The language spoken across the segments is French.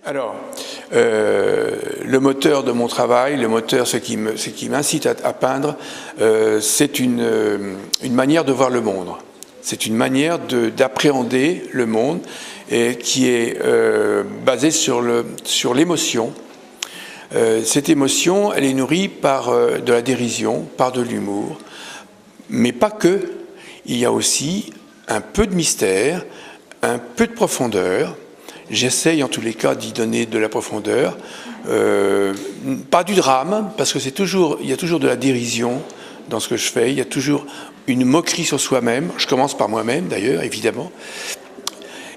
Alors, le moteur de mon travail, le moteur, ce qui m'incite à peindre, c'est une manière de voir le monde. C'est une manière d'appréhender le monde et qui est basée sur l'émotion. Cette émotion, elle est nourrie par de la dérision, par de l'humour, mais pas que. Il y a aussi un peu de mystère, un peu de profondeur. J'essaye en tous les cas d'y donner de la profondeur, pas du drame, parce que il y a toujours de la dérision dans ce que je fais, il y a toujours une moquerie sur soi-même, je commence par moi-même d'ailleurs, évidemment.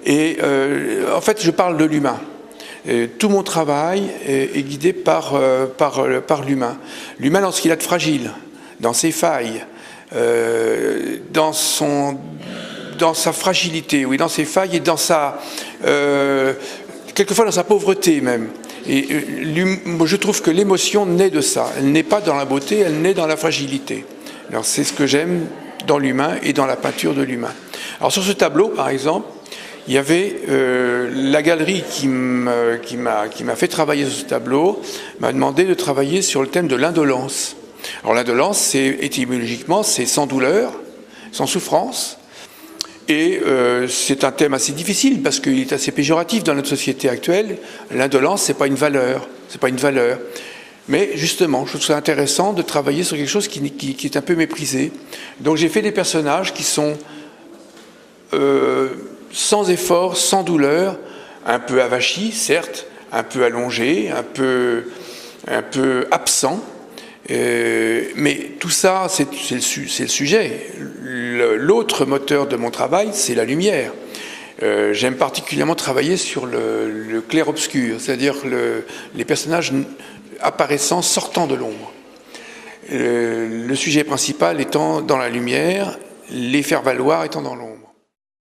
Et en fait, je parle de l'humain. Tout mon travail est guidé par l'humain. L'humain dans ce qu'il a de fragile, dans ses failles, dans sa fragilité, oui, dans ses failles et dans quelquefois dans sa pauvreté même. Et je trouve que l'émotion naît de ça. Elle n'est pas dans la beauté, elle naît dans la fragilité. Alors c'est ce que j'aime dans l'humain et dans la peinture de l'humain. Alors sur ce tableau, par exemple, il y avait la galerie qui m'a fait travailler sur ce tableau, m'a demandé de travailler sur le thème de l'indolence. Alors l'indolence, étymologiquement, c'est sans douleur, sans souffrance. Et c'est un thème assez difficile parce qu'il est assez péjoratif dans notre société actuelle. L'indolence, c'est pas une valeur, c'est pas une valeur. Mais justement, je trouve ça intéressant de travailler sur quelque chose qui est un peu méprisé. Donc j'ai fait des personnages qui sont sans effort, sans douleur, un peu avachis, certes, un peu allongés, un peu absents. Mais tout ça, c'est le sujet. L'autre moteur de mon travail, c'est la lumière. J'aime particulièrement travailler sur le clair-obscur, c'est-à-dire les personnages apparaissant, sortant de l'ombre. Le sujet principal étant dans la lumière, les faire valoir étant dans l'ombre.